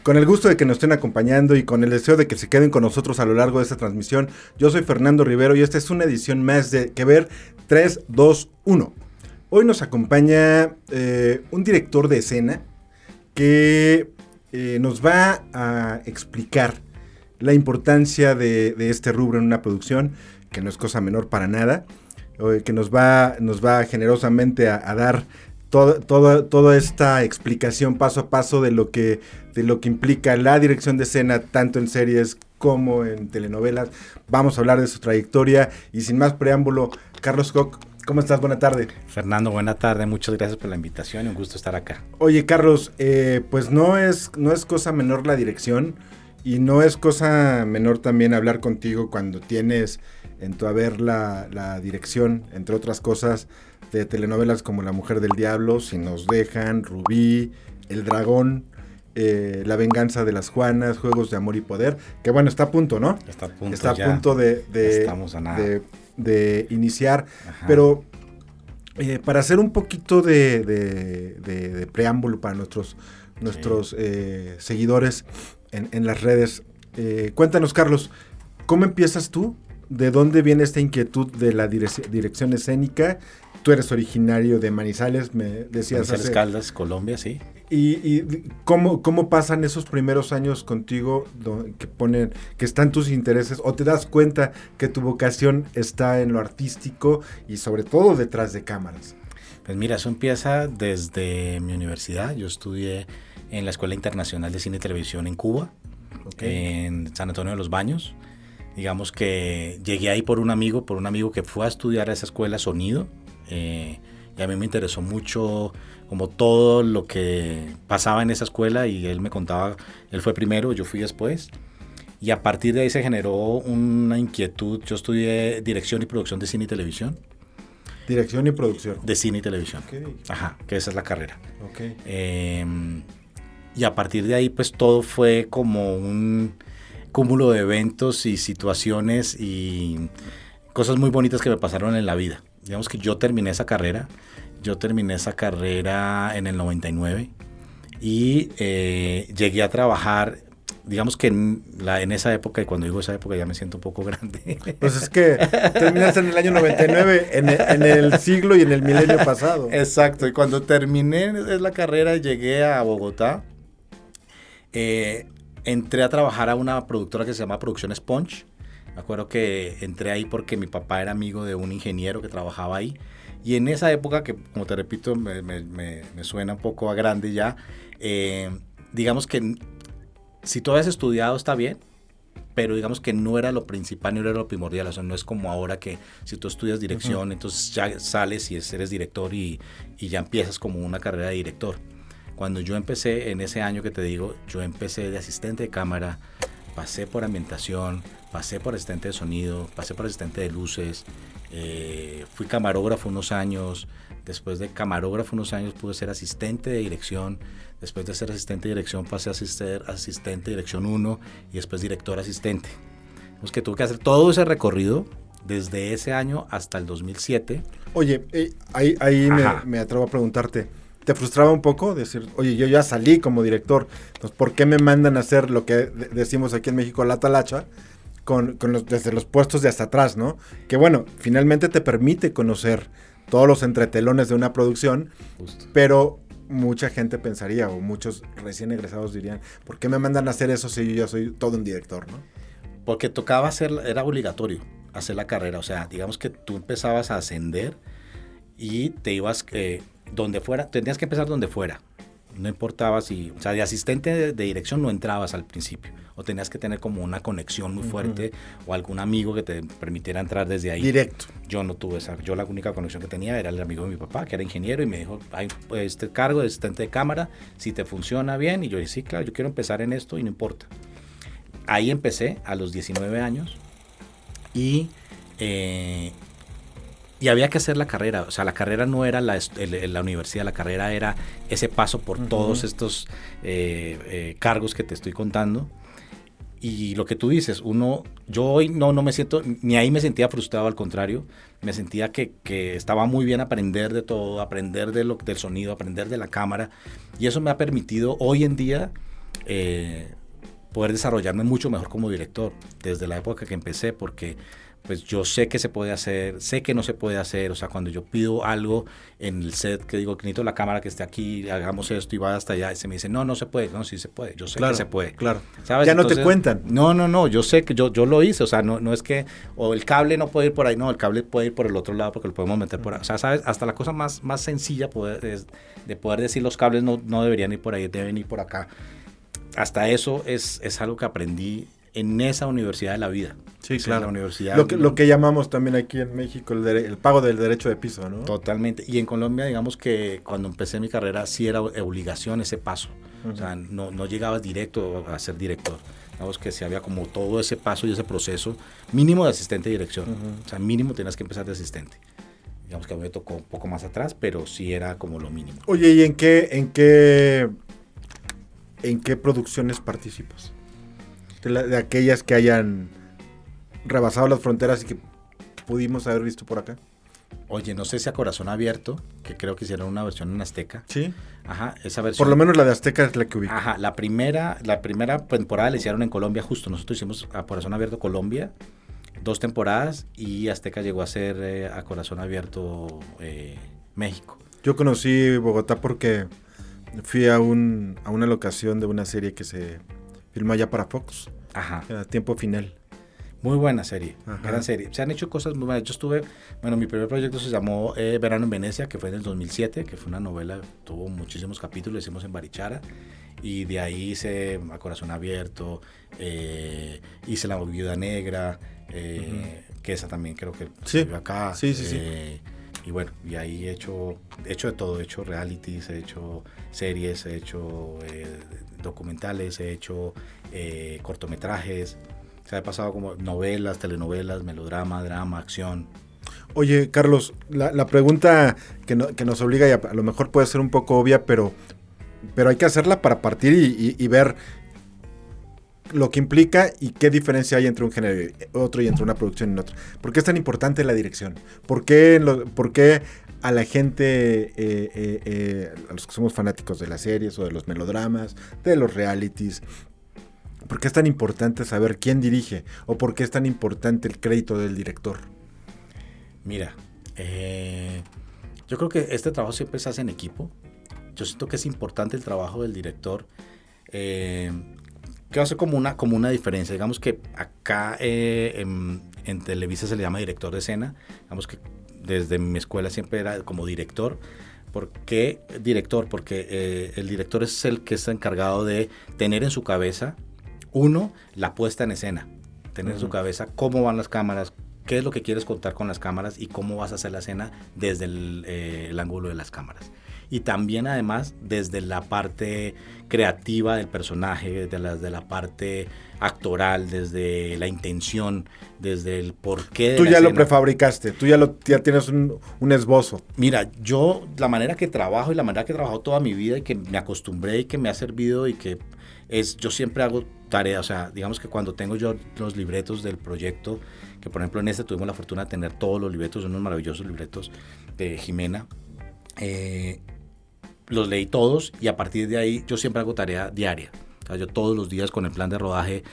Con el gusto de que nos estén acompañando y con el deseo de que se queden con nosotros a lo largo de esta transmisión, yo soy Fernando Rivero y esta es una edición más de Que Ver 3, 2, 1. Hoy nos acompaña un director de escena que nos va a explicar la importancia de este rubro en una producción, que no es cosa menor para nada, que nos va generosamente a dar toda esta explicación paso a paso de lo que implica la dirección de escena, tanto en series como en telenovelas. Vamos a hablar de su trayectoria y sin más preámbulo, Carlos Koch, ¿cómo estás? Buena tarde. Fernando, buena tarde, muchas gracias por la invitación y un gusto estar acá. Oye, Carlos, pues no es cosa menor la dirección y no es cosa menor también hablar contigo cuando tienes en tu haber la dirección, entre otras cosas, de telenovelas como La Mujer del Diablo, Si nos dejan, Rubí, El Dragón, La Venganza de las Juanas, Juegos de Amor y Poder, que bueno, está a punto, ¿no? Está a punto estamos a nada. de iniciar. Ajá. Pero para hacer un poquito de preámbulo para nuestros seguidores en las redes, cuéntanos, Carlos, ¿cómo empiezas tú? ¿De dónde viene esta inquietud de la dirección escénica? Tú eres originario de Manizales, me decías. Manizales Caldas, Colombia, sí. ¿Y cómo pasan esos primeros años contigo que están tus intereses, o te das cuenta que tu vocación está en lo artístico y sobre todo detrás de cámaras? Pues mira, eso empieza desde mi universidad. Yo estudié en la Escuela Internacional de Cine y Televisión en Cuba, en San Antonio de los Baños. Digamos que llegué ahí por un amigo que fue a estudiar a esa escuela sonido, y a mí me interesó mucho como todo lo que pasaba en esa escuela, y él me contaba, él fue primero, yo fui después, y a partir de ahí se generó una inquietud. Yo estudié dirección y producción de cine y televisión. Dirección y producción. De cine y televisión. Okay. Ajá, que esa es la carrera. Okay. Y a partir de ahí pues todo fue como un cúmulo de eventos y situaciones y cosas muy bonitas que me pasaron en la vida. Digamos que yo terminé esa carrera en el 99 y llegué a trabajar, digamos que en esa época, y cuando digo esa época ya me siento un poco grande. Pues es que terminaste en el año 99, en el siglo y en el milenio pasado. Exacto, y cuando terminé la carrera llegué a Bogotá, entré a trabajar a una productora que se llama Producción Sponge. Me acuerdo que entré ahí porque mi papá era amigo de un ingeniero que trabajaba ahí. Y en esa época, que como te repito, me suena un poco a grande ya, digamos que si tú habías estudiado está bien, pero digamos que no era lo principal, no era lo primordial. O sea, no es como ahora que si tú estudias dirección, entonces ya sales y eres director y ya empiezas como una carrera de director. Cuando yo empecé, en ese año que te digo, yo empecé de asistente de cámara, pasé por ambientación, pasé por asistente de sonido, pasé por asistente de luces, fui camarógrafo unos años. Después de camarógrafo unos años pude ser asistente de dirección. Después de ser asistente de dirección pasé a ser asistente de dirección 1 y después director asistente. Pues que tuve que hacer todo ese recorrido desde ese año hasta el 2007. Oye, ahí me atrevo a preguntarte, ¿te frustraba un poco decir, oye, yo ya salí como director, entonces ¿por qué me mandan a hacer lo que decimos aquí en México, la talacha, desde los puestos de hasta atrás, ¿no? Que bueno, finalmente te permite conocer todos los entretelones de una producción. Justo. Pero mucha gente pensaría, o muchos recién egresados dirían, ¿por qué me mandan a hacer eso si yo ya soy todo un director, ¿no? Porque tocaba era obligatorio hacer la carrera. O sea, digamos que tú empezabas a ascender y te ibas donde fuera, tenías que empezar donde fuera. No importaba o sea, de asistente de dirección no entrabas al principio, o tenías que tener como una conexión muy fuerte, o algún amigo que te permitiera entrar desde ahí. Directo. Yo no tuve esa, yo la única conexión que tenía era el amigo de mi papá, que era ingeniero, y me dijo, hay este cargo de asistente de cámara, si te funciona bien, y yo dije, sí, claro, yo quiero empezar en esto y no importa. Ahí empecé a los 19 años, y había que hacer la carrera. O sea, la carrera no era la universidad, la carrera era ese paso por todos estos cargos que te estoy contando. Y lo que tú dices, yo hoy no me siento, ni ahí me sentía frustrado, al contrario, me sentía que estaba muy bien aprender de todo, aprender del sonido, aprender de la cámara, y eso me ha permitido hoy en día poder desarrollarme mucho mejor como director desde la época que empecé, porque pues yo sé que se puede hacer, sé que no se puede hacer. O sea, cuando yo pido algo en el set, que digo que necesito la cámara que esté aquí, hagamos esto y va hasta allá, y se me dice, no se puede. No, sí se puede, yo sé que se puede. Claro, ¿sabes? Ya Entonces, no te cuentan. No, yo sé que yo lo hice. O sea, no es que, o el cable no puede ir por ahí, no, el cable puede ir por el otro lado porque lo podemos meter por ahí. O sea, ¿sabes? Hasta la cosa más sencilla de poder decir los cables no deberían ir por ahí, deben ir por acá. Hasta eso es algo que aprendí en esa universidad de la vida. Sí, claro. La universidad, lo que llamamos también aquí en México el pago del derecho de piso, ¿no? Totalmente. Y en Colombia, digamos que cuando empecé mi carrera, sí era obligación ese paso. O sea, no llegabas directo a ser director. Digamos que sí había como todo ese paso y ese proceso mínimo de asistente de dirección. O sea, mínimo tenías que empezar de asistente. Digamos que a mí me tocó un poco más atrás, pero sí era como lo mínimo. Oye, ¿y en qué producciones participas? De aquellas que hayan rebasado las fronteras y que pudimos haber visto por acá. Oye, no sé si a Corazón Abierto, que creo que hicieron una versión en Azteca. Sí. Ajá, esa versión. Por lo menos la de Azteca es la que ubico. Ajá, la primera temporada la hicieron en Colombia justo. Nosotros hicimos a Corazón Abierto Colombia, 2 temporadas, y Azteca llegó a ser a Corazón Abierto México. Yo conocí Bogotá porque fui a una locación de una serie que se filmó allá para Fox. Ajá. A Tiempo Final. Muy buena serie, Ajá. Gran serie. Se han hecho cosas muy buenas. Yo mi primer proyecto se llamó Verano en Venecia, que fue en el 2007, que fue una novela, tuvo muchísimos capítulos, hicimos en Barichara, y de ahí hice A Corazón Abierto, hice La Viuda Negra, que esa también creo que se vio acá. Sí. Y bueno, y ahí he hecho de todo, he hecho realities, he hecho series, he hecho documentales, he hecho cortometrajes. O sea, he pasado como novelas, telenovelas, melodrama, drama, acción. Oye, Carlos, la pregunta que nos obliga, y a lo mejor puede ser un poco obvia, pero hay que hacerla para partir y ver lo que implica y qué diferencia hay entre un género y otro y entre una producción y otra. ¿Por qué es tan importante la dirección? ¿Por qué a la gente, a los que somos fanáticos de las series o de los melodramas, de los realities, por qué es tan importante saber quién dirige o por qué es tan importante el crédito del director? Mira, yo creo que este trabajo siempre se hace en equipo. Yo siento que es importante el trabajo del director. Que hace como una diferencia. Digamos que acá en Televisa se le llama director de escena. Digamos que desde mi escuela siempre era como director. ¿Por qué director? Porque el director es el que está encargado de tener en su cabeza, la puesta en escena. Tener en su cabeza cómo van las cámaras, qué es lo que quieres contar con las cámaras y cómo vas a hacer la escena desde el ángulo de las cámaras. Y también además desde la parte creativa del personaje, de la parte actoral, desde la intención, desde el porqué de Tú la ya escena. lo prefabricaste, tú ya tienes un esbozo. Mira, yo la manera que trabajo y la manera que he trabajado toda mi vida y que me acostumbré y que me ha servido y que yo siempre hago tareas. O sea, digamos que cuando tengo yo los libretos del proyecto, que por ejemplo en este tuvimos la fortuna de tener todos los libretos, unos maravillosos libretos de Jimena, los leí todos y a partir de ahí yo siempre hago tarea diaria. O sea, yo todos los días con el plan de rodaje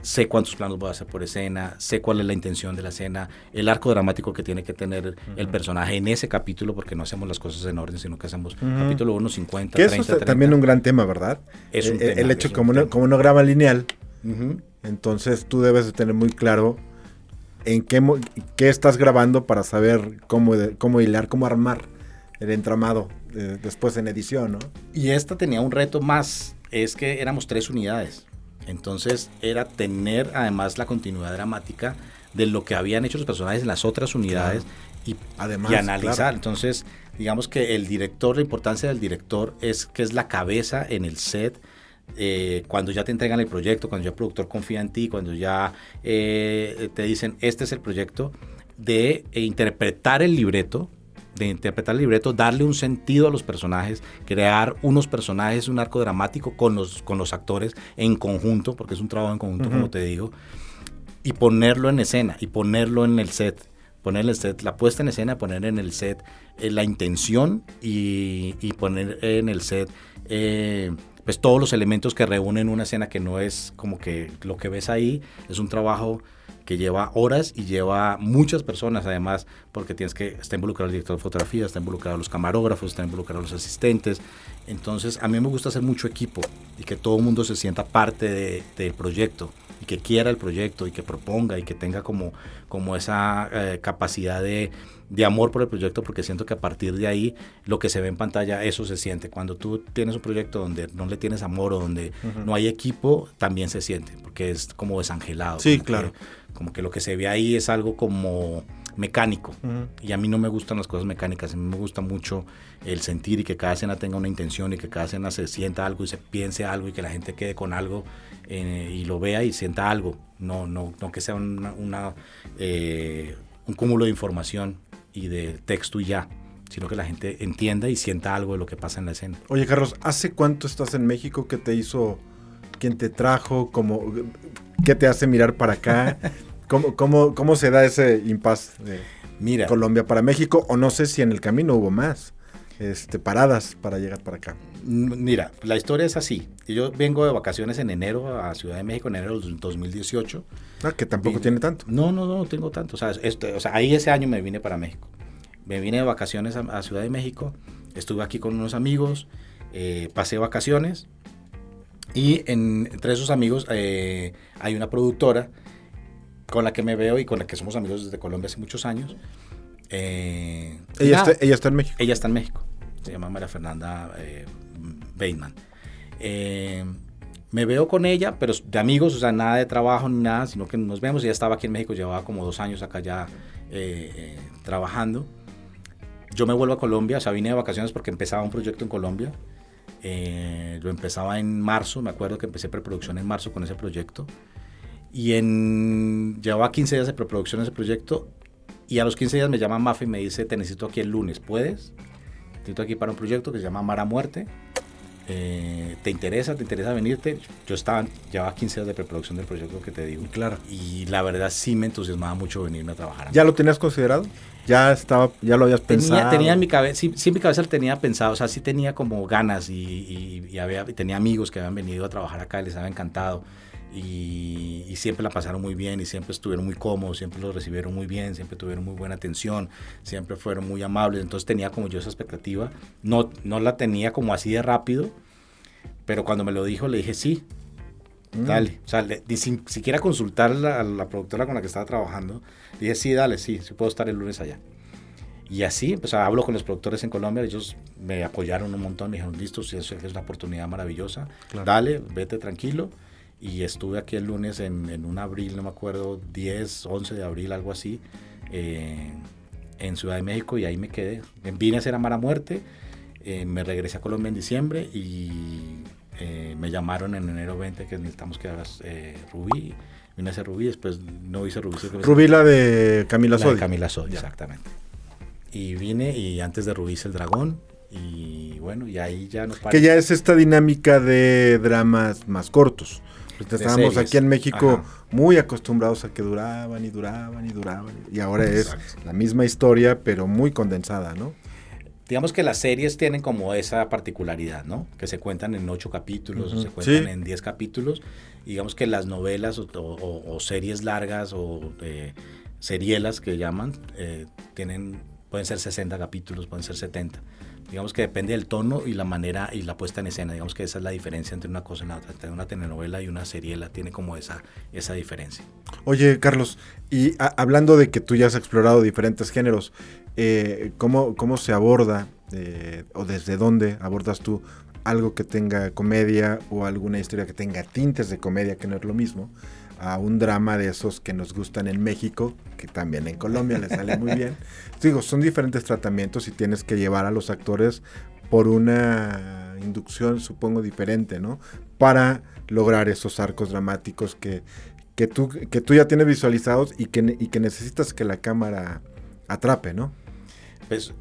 sé cuántos planos voy a hacer por escena, sé cuál es la intención de la escena, el arco dramático que tiene que tener el personaje en ese capítulo, porque no hacemos las cosas en orden, sino que hacemos capítulo 1, 50, que 30, eso es 30. también un gran tema, ¿verdad? Es un tema, el hecho es que un como no graba lineal, Uh-huh. entonces tú debes de tener muy claro en qué estás grabando para saber cómo hilar, cómo armar el entramado después en edición, ¿no? Y esta tenía un reto más, es que éramos 3 unidades. Entonces era tener además la continuidad dramática de lo que habían hecho los personajes en las otras unidades, claro. y analizar. Claro. Entonces, digamos que el director, la importancia del director es que es la cabeza en el set. Cuando ya te entregan el proyecto, cuando ya el productor confía en ti, cuando ya te dicen este es el proyecto, de interpretar el libreto, darle un sentido a los personajes, crear unos personajes, un arco dramático con los actores en conjunto, porque es un trabajo en conjunto, como te digo, y ponerlo en escena, y ponerlo en el set. Poner en el set, la puesta en escena, poner en el set la intención y poner en el set pues todos los elementos que reúnen una escena, que no es como que lo que ves ahí, es un trabajo que lleva horas y lleva muchas personas además, porque está involucrado el director de fotografía, está involucrado los camarógrafos, está involucrado los asistentes. Entonces a mí me gusta hacer mucho equipo y que todo el mundo se sienta parte del proyecto y que quiera el proyecto y que proponga y que tenga como esa capacidad de amor por el proyecto, porque siento que a partir de ahí lo que se ve en pantalla, eso se siente. Cuando tú tienes un proyecto donde no le tienes amor o donde no hay equipo, también se siente, porque es como desangelado. Sí, claro. Como que lo que se ve ahí es algo como mecánico, y a mí no me gustan las cosas mecánicas. A mí me gusta mucho el sentir y que cada escena tenga una intención y que cada escena se sienta algo y se piense algo y que la gente quede con algo y lo vea y sienta algo, no que sea un cúmulo de información y de texto y ya, sino que la gente entienda y sienta algo de lo que pasa en la escena. Oye, Carlos, ¿hace cuánto estás en México? ¿Qué te hizo? ¿Quién te trajo? ¿Qué te hace mirar para acá? ¿Cómo se da ese impasse de Colombia para México? O no sé si en el camino hubo más paradas para llegar para acá. Mira, la historia es así. Yo vengo de vacaciones en enero a Ciudad de México, en enero del 2018. Que tampoco tiene tanto. No tengo tanto. O sea, ahí ese año me vine para México. Me vine de vacaciones a Ciudad de México. Estuve aquí con unos amigos. Pasé vacaciones. Y entre esos amigos hay una productora con la que me veo y con la que somos amigos desde Colombia hace muchos años. Ella está en México. Ella está en México. Se llama María Fernanda Bateman. Me veo con ella, pero de amigos, o sea, nada de trabajo ni nada, sino que nos vemos. Ella estaba aquí en México, llevaba como 2 años acá ya trabajando. Yo me vuelvo a Colombia, o sea, vine de vacaciones porque empezaba un proyecto en Colombia. Lo empezaba en marzo, me acuerdo que empecé preproducción en marzo con ese proyecto. Y llevaba 15 días de preproducción en ese proyecto. Y a los 15 días me llama Mafe y me dice: te necesito aquí el lunes, ¿puedes? Te necesito aquí para un proyecto que se llama Mar a Muerte. ¿Te interesa venirte? Yo llevaba 15 días de preproducción del proyecto que te digo. Claro. Y la verdad sí me entusiasmaba mucho venirme a trabajar. ¿Ya lo tenías considerado? ¿Ya lo habías pensado? Tenía en mi cabeza, sí en mi cabeza lo tenía pensado, o sea, sí tenía como ganas y tenía amigos que habían venido a trabajar acá y les había encantado. Y siempre la pasaron muy bien y siempre estuvieron muy cómodos, siempre los recibieron muy bien, siempre tuvieron muy buena atención, siempre fueron muy amables. Entonces tenía como yo esa expectativa, no la tenía como así de rápido, pero cuando me lo dijo le dije sí, dale. O sea, sin siquiera consultar a la productora con la que estaba trabajando, le dije sí, dale, sí puedo estar el lunes allá. Y así, pues hablo con los productores en Colombia, ellos me apoyaron un montón, me dijeron listo, sí, es una oportunidad maravillosa, claro. Dale, vete tranquilo. Y estuve aquí el lunes en un abril, no me acuerdo, 10, 11 de abril, algo así, en Ciudad de México, y ahí me quedé. Vine a hacer Mar a Muerte, me regresé a Colombia en diciembre y me llamaron en enero 20 que necesitamos que hagas Rubí. Vine a hacer Rubí, después no hice Rubí. Rubí, la de Camila Sodi. La de Camila Sodi, exactamente. Y vine y antes de Rubí hice El Dragón. Y bueno, y ahí ya nos parece. Que ya es esta dinámica de dramas más cortos. Estábamos aquí en México muy acostumbrados a que duraban. Y ahora es la misma historia, pero muy condensada, ¿no? Digamos que las series tienen como esa particularidad, ¿no? Que se cuentan en 8 capítulos, o se cuentan en 10 capítulos. Y digamos que las novelas o series largas o serielas que llaman, pueden ser 60 capítulos, pueden ser 70. Digamos que depende del tono y la manera y la puesta en escena. Digamos que esa es la diferencia entre una cosa y la otra. Entre una telenovela y una seriela tiene como esa diferencia. Oye, Carlos, y hablando de que tú ya has explorado diferentes géneros, ¿cómo se aborda o desde dónde abordas tú algo que tenga comedia o alguna historia que tenga tintes de comedia, que no es lo mismo, a un drama de esos que nos gustan en México, que también en Colombia les sale muy bien? Digo, son diferentes tratamientos y tienes que llevar a los actores por una inducción, supongo, diferente, ¿no? Para lograr esos arcos dramáticos que tú ya tienes visualizados y que necesitas que la cámara atrape, ¿no? Pues,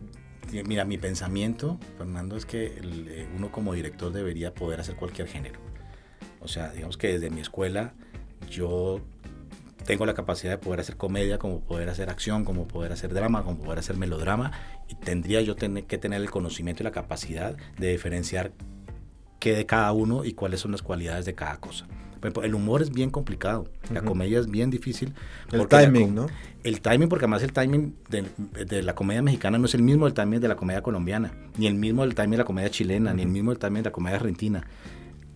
mira, mi pensamiento, Fernando, es que uno como director debería poder hacer cualquier género. O sea, digamos que desde mi escuela yo tengo la capacidad de poder hacer comedia, como poder hacer acción, como poder hacer drama, como poder hacer melodrama, y tendría yo que tener el conocimiento y la capacidad de diferenciar qué de cada uno y cuáles son las cualidades de cada cosa. Por ejemplo, el humor es bien complicado, la comedia es bien difícil. El timing, ¿no? El timing, porque además el timing de la comedia mexicana no es el mismo del timing de la comedia colombiana, ni el mismo del timing de la comedia chilena, ni el mismo del timing de la comedia argentina.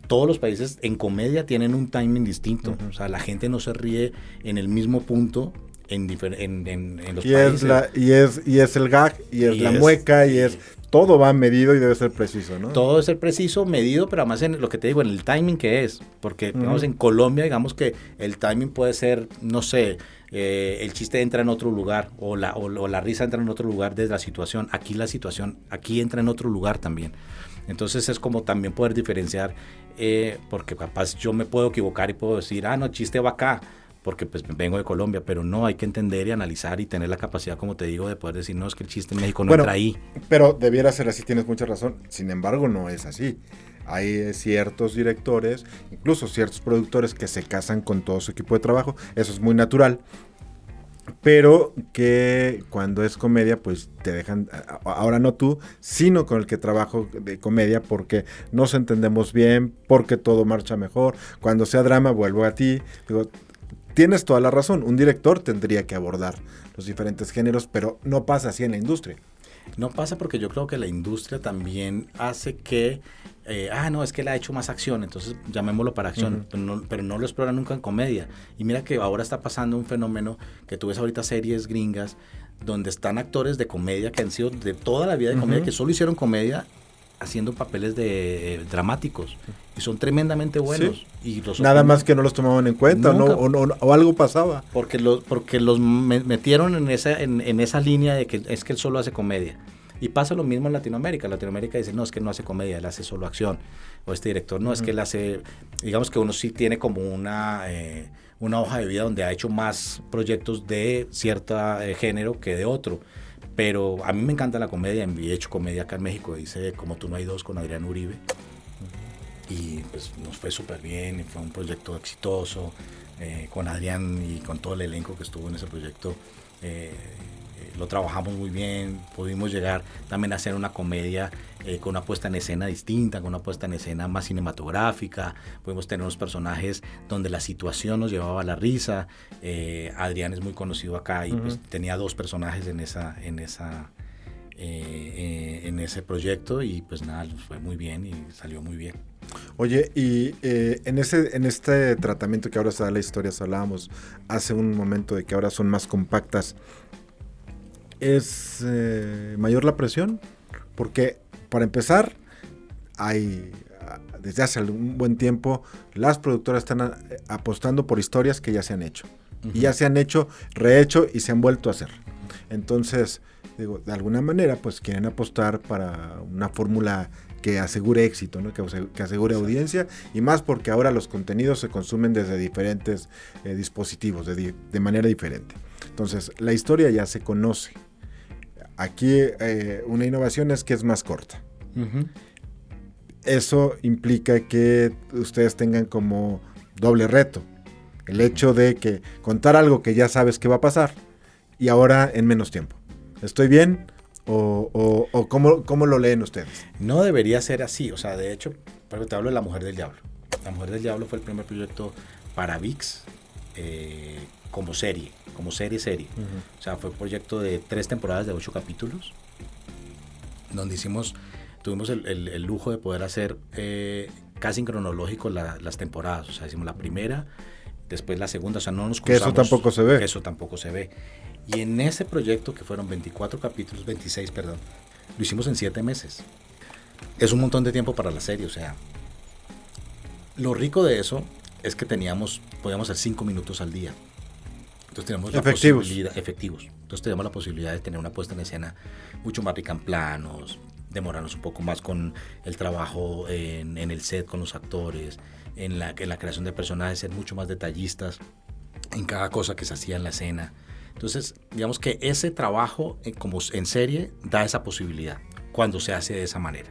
Todos los países en comedia tienen un timing distinto. O sea, la gente no se ríe en el mismo punto en los países. Y es el gag, y es la mueca, y es... Todo va medido y debe ser preciso, ¿no? Todo debe ser preciso, medido, pero además en lo que te digo, en el timing que es. Porque, digamos, en Colombia, digamos que el timing puede ser, no sé, el chiste entra en otro lugar o la risa entra en otro lugar desde la situación. Aquí entra en otro lugar también. Entonces es como también poder diferenciar, porque capaz yo me puedo equivocar y puedo decir, no, el chiste va acá, porque pues vengo de Colombia, pero no, hay que entender y analizar y tener la capacidad, como te digo, de poder decir, no, es que el chiste en México no entra ahí. Pero debiera ser así, tienes mucha razón. Sin embargo, no es así. Hay ciertos directores, incluso ciertos productores que se casan con todo su equipo de trabajo. Eso es muy natural. Pero que cuando es comedia, pues te dejan, ahora no tú, sino con el que trabajo de comedia, porque nos entendemos bien, porque todo marcha mejor. Cuando sea drama, vuelvo a ti. Digo, tienes toda la razón, un director tendría que abordar los diferentes géneros, pero no pasa así en la industria. No pasa porque yo creo que la industria también hace que, no, es que él ha hecho más acción, entonces llamémoslo para acción, pero no lo explora nunca en comedia. Y mira que ahora está pasando un fenómeno que tú ves ahorita series gringas, donde están actores de comedia que han sido de toda la vida de comedia, que solo hicieron comedia haciendo papeles dramáticos y son tremendamente buenos. Sí. Y nada más que no los tomaban en cuenta o algo pasaba. Porque los metieron en esa línea de que es que él solo hace comedia. Y pasa lo mismo en Latinoamérica. Latinoamérica dice, no, es que no hace comedia, él hace solo acción. O este director, no, es que él hace, digamos que uno sí tiene como una hoja de vida donde ha hecho más proyectos de cierto género que de otro. Pero a mí me encanta la comedia, he hecho comedia acá en México, hice Como tú no hay dos con Adrián Uribe, y pues nos fue súper bien, y fue un proyecto exitoso, con Adrián y con todo el elenco que estuvo en ese proyecto, lo trabajamos muy bien, pudimos llegar también a hacer una comedia con una puesta en escena distinta, con una puesta en escena más cinematográfica, pudimos tener unos personajes donde la situación nos llevaba a la risa. Adrián es muy conocido acá y pues tenía 2 personajes en ese proyecto y pues nada, fue muy bien y salió muy bien. Oye, y en este tratamiento que ahora se da la historia, hablábamos hace un momento de que ahora son más compactas, ¿es mayor la presión? Porque para empezar, desde hace un buen tiempo, las productoras están apostando por historias que ya se han hecho. Y ya se han hecho, rehecho y se han vuelto a hacer. Entonces, digo, de alguna manera, pues quieren apostar para una fórmula que asegure éxito, ¿no? Que asegure audiencia, y más porque ahora los contenidos se consumen desde diferentes dispositivos, de manera diferente. Entonces, la historia ya se conoce. Aquí una innovación es que es más corta. Eso implica que ustedes tengan como doble reto. El hecho de que contar algo que ya sabes que va a pasar y ahora en menos tiempo. ¿Estoy bien? ¿O cómo lo leen ustedes? No debería ser así. O sea, de hecho, te hablo de La Mujer del Diablo. La Mujer del Diablo fue el primer proyecto para ViX como serie. O sea, fue un proyecto de 3 temporadas de 8 capítulos, donde tuvimos el lujo de poder hacer casi en cronológico las temporadas. O sea, hicimos la primera, después la segunda, o sea, no nos cruzamos. Que eso tampoco se ve. Eso tampoco se ve. Y en ese proyecto, que fueron 26 capítulos, lo hicimos en 7 meses. Es un montón de tiempo para la serie, o sea. Lo rico de eso es que podíamos hacer 5 minutos al día. Entonces tenemos efectivos. Entonces tenemos la posibilidad de tener una puesta en escena mucho más rica en planos, demorarnos un poco más con el trabajo en el set con los actores, en la creación de personajes, ser mucho más detallistas en cada cosa que se hacía en la escena. Entonces, digamos que ese trabajo como en serie da esa posibilidad cuando se hace de esa manera.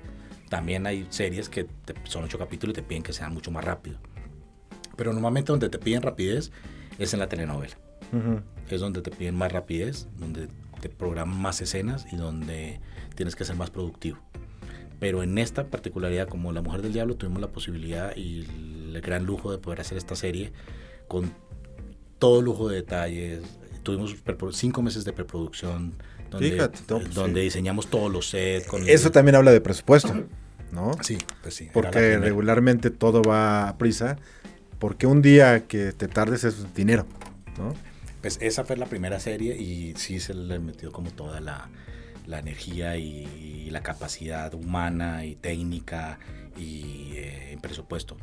También hay series que son 8 capítulos y te piden que sean mucho más rápido. Pero normalmente donde te piden rapidez es en la telenovela. Es donde te piden más rapidez, donde te programan más escenas y donde tienes que ser más productivo. pero en esta particularidad, como La Mujer del Diablo, tuvimos la posibilidad y el gran lujo de poder hacer esta serie con todo lujo de detalles. Tuvimos 5 meses de preproducción donde, Fíjate, donde diseñamos todos los sets. Eso también habla de presupuesto, ¿no? Sí, pues sí. Porque regularmente todo va a prisa, porque un día que te tardes es dinero, ¿no? Pues esa fue la primera serie y sí se le metió como toda la energía y la capacidad humana y técnica y en presupuesto.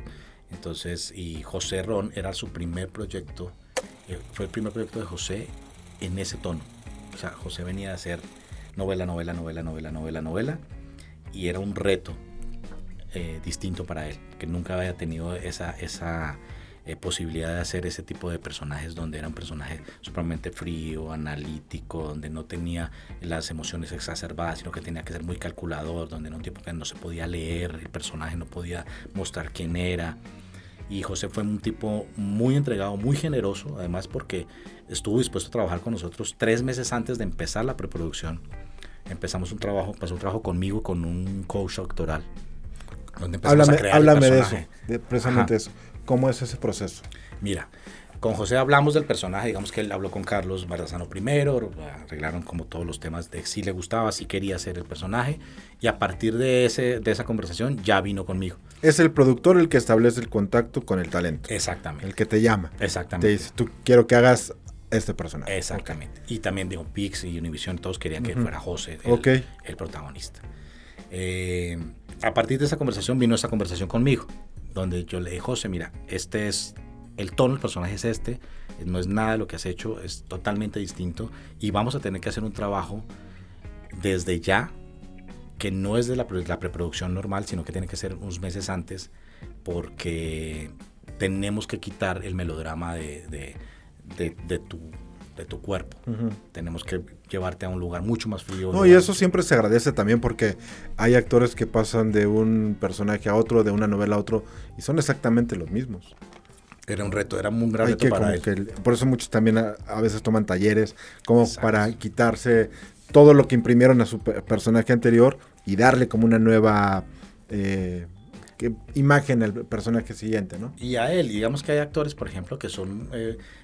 Entonces, y José Ron era su primer proyecto, fue el primer proyecto de José en ese tono. O sea, José venía a hacer novela, y era un reto distinto para él, que nunca había tenido esa posibilidad de hacer ese tipo de personajes, donde era un personaje supremamente frío, analítico, donde no tenía las emociones exacerbadas, sino que tenía que ser muy calculador, donde era un tipo que no se podía leer, el personaje no podía mostrar quién era. Y José fue un tipo muy entregado, muy generoso, además porque estuvo dispuesto a trabajar con nosotros 3 meses antes de empezar la preproducción. Empezamos pasó un trabajo conmigo con un coach doctoral, donde empezamos a crear háblame el de personaje. eso, precisamente eso. ¿Cómo es ese proceso? Mira, con José hablamos del personaje, digamos que él habló con Carlos Marzano primero, arreglaron como todos los temas de si le gustaba, si quería ser el personaje, y a partir de esa conversación ya vino conmigo. Es el productor el que establece el contacto con el talento. Exactamente. El que te llama. Exactamente. Te dice, tú quiero que hagas este personaje. Exactamente. Okay. Y también, digo, Pix y Univision, todos querían que fuera José el protagonista. A partir de esa conversación vino esa conversación conmigo, donde yo le dije, José, mira, este es el tono, el personaje es este, no es nada de lo que has hecho, es totalmente distinto y vamos a tener que hacer un trabajo desde ya, que no es de la preproducción normal, sino que tiene que ser unos meses antes, porque tenemos que quitar el melodrama de tu cuerpo. Tenemos que llevarte a un lugar mucho más frío. No, y eso siempre se agradece también, porque hay actores que pasan de un personaje a otro, de una novela a otro, y son exactamente los mismos. Era un reto, era un gran reto para él. Por eso muchos también a veces toman talleres, como para quitarse todo lo que imprimieron a su personaje anterior y darle como una nueva imagen al personaje siguiente, ¿no? Y a él, digamos que hay actores, por ejemplo, que son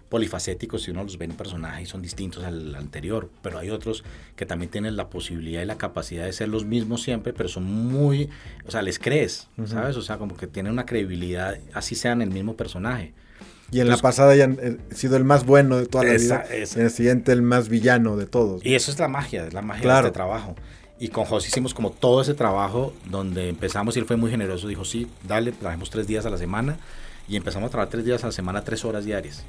polifacéticos y uno los ve en personaje y son distintos al anterior, pero hay otros que también tienen la posibilidad y la capacidad de ser los mismos siempre, pero son muy, o sea, les crees, ¿sabes? O sea, como que tienen una credibilidad, así sean el mismo personaje. Y en la pasada ya han sido el más bueno de toda la vida, en el siguiente el más villano de todos, ¿no? Y eso es la magia de este trabajo. Y con José hicimos como todo ese trabajo donde empezamos y él fue muy generoso, dijo, sí, dale, trabajemos 3 días a la semana y empezamos a trabajar 3 días a la semana, 3 horas diarias.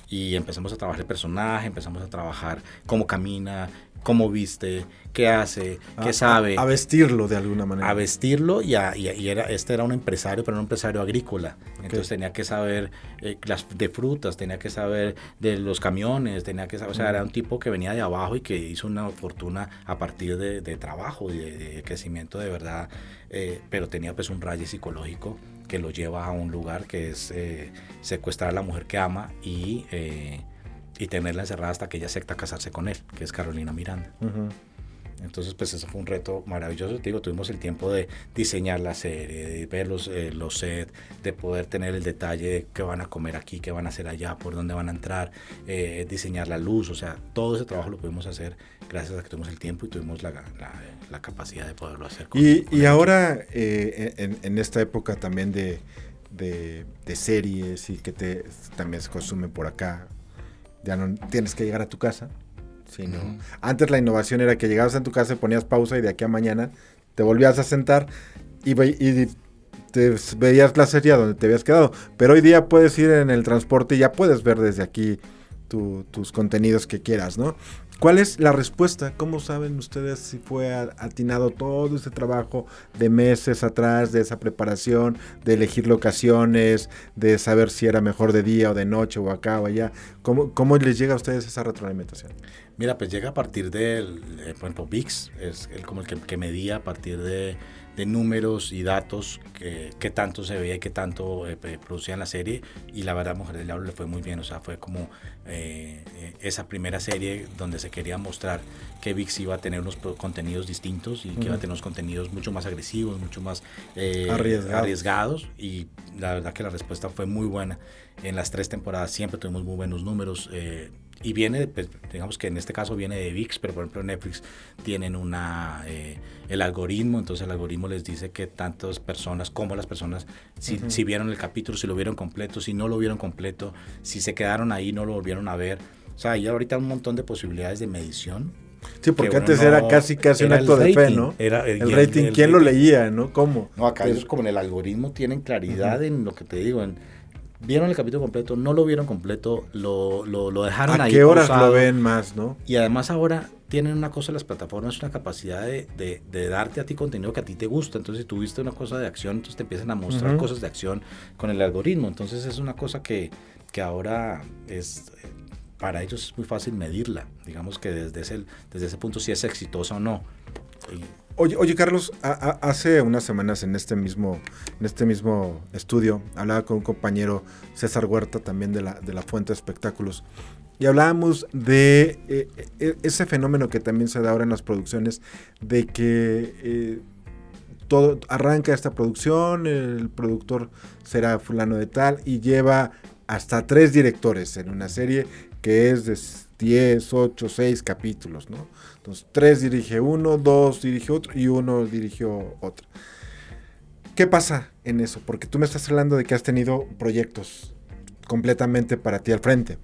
Y empezamos a trabajar el personaje, empezamos a trabajar cómo camina, cómo viste, qué hace, qué sabe. A vestirlo de alguna manera. A vestirlo y este era un empresario, pero era un empresario agrícola. Okay. Entonces tenía que saber de frutas, tenía que saber de los camiones, tenía que saber, o sea, era un tipo que venía de abajo y que hizo una fortuna a partir de trabajo y de crecimiento de verdad, pero tenía pues un rayo psicológico que lo lleva a un lugar que es secuestrar a la mujer que ama y tenerla encerrada hasta que ella acepta casarse con él, que es Carolina Miranda. Entonces, pues ese fue un reto maravilloso. Te digo, tuvimos el tiempo de diseñar la serie, de ver los sets, de poder tener el detalle de qué van a comer aquí, qué van a hacer allá, por dónde van a entrar, diseñar la luz. O sea, todo ese trabajo lo pudimos hacer gracias a que tuvimos el tiempo y tuvimos la capacidad de poderlo hacer. Y ahora, en esta época también de series y que también se consumen por acá, ya no tienes que llegar a tu casa. Sino, antes la innovación era que llegabas a tu casa y ponías pausa y de aquí a mañana te volvías a sentar y te veías la serie donde te habías quedado. Pero hoy día puedes ir en el transporte y ya puedes ver desde aquí tus contenidos que quieras, ¿no? ¿Cuál es la respuesta? ¿Cómo saben ustedes si fue atinado todo ese trabajo de meses atrás, de esa preparación, de elegir locaciones, de saber si era mejor de día o de noche o acá o allá? ¿Cómo les llega a ustedes esa retroalimentación? Mira, pues llega a partir del, por ejemplo, VIX, es como el que medía a partir de números y datos que tanto se veía y que tanto producía en la serie, y la verdad Mujer del Diablo le fue muy bien, o sea, fue como esa primera serie donde se quería mostrar que VIX iba a tener unos contenidos distintos y que iba a tener unos contenidos mucho más agresivos, mucho más arriesgados, y la verdad que la respuesta fue muy buena. En las 3 temporadas siempre tuvimos muy buenos números, y viene, pues, digamos que en este caso viene de VIX, pero por ejemplo Netflix tienen el algoritmo, entonces el algoritmo les dice que tantas personas como las personas, si vieron el capítulo, si lo vieron completo, si no lo vieron completo, si se quedaron ahí, no lo volvieron a ver. O sea, hay ahorita un montón de posibilidades de medición. Sí, porque antes era casi un acto de fe, ¿no? Era el rating, ¿quién lo leía, no? ¿Cómo? No, acá ellos como en el algoritmo tienen claridad en lo que te digo, vieron el capítulo completo, no lo vieron completo, lo dejaron ahí. ¿A qué horas lo ven más, no? Y además ahora tienen una cosa, las plataformas, una capacidad de darte a ti contenido que a ti te gusta. Entonces, si tú viste una cosa de acción, entonces te empiezan a mostrar cosas de acción con el algoritmo. Entonces, es una cosa que ahora es, para ellos es muy fácil medirla. Digamos que desde ese punto si es exitosa o no. Oye, Carlos, hace unas semanas en este mismo estudio hablaba con un compañero, César Huerta, también de la Fuente de Espectáculos, y hablábamos de ese fenómeno que también se da ahora en las producciones, de que todo arranca esta producción, el productor será fulano de tal, y lleva hasta 3 directores en una serie que es de 10, 8, 6 capítulos, ¿no? Entonces, 3 dirige uno, 2 dirige otro y 1 dirigió otro. ¿Qué pasa en eso? Porque tú me estás hablando de que has tenido proyectos completamente para ti al frente,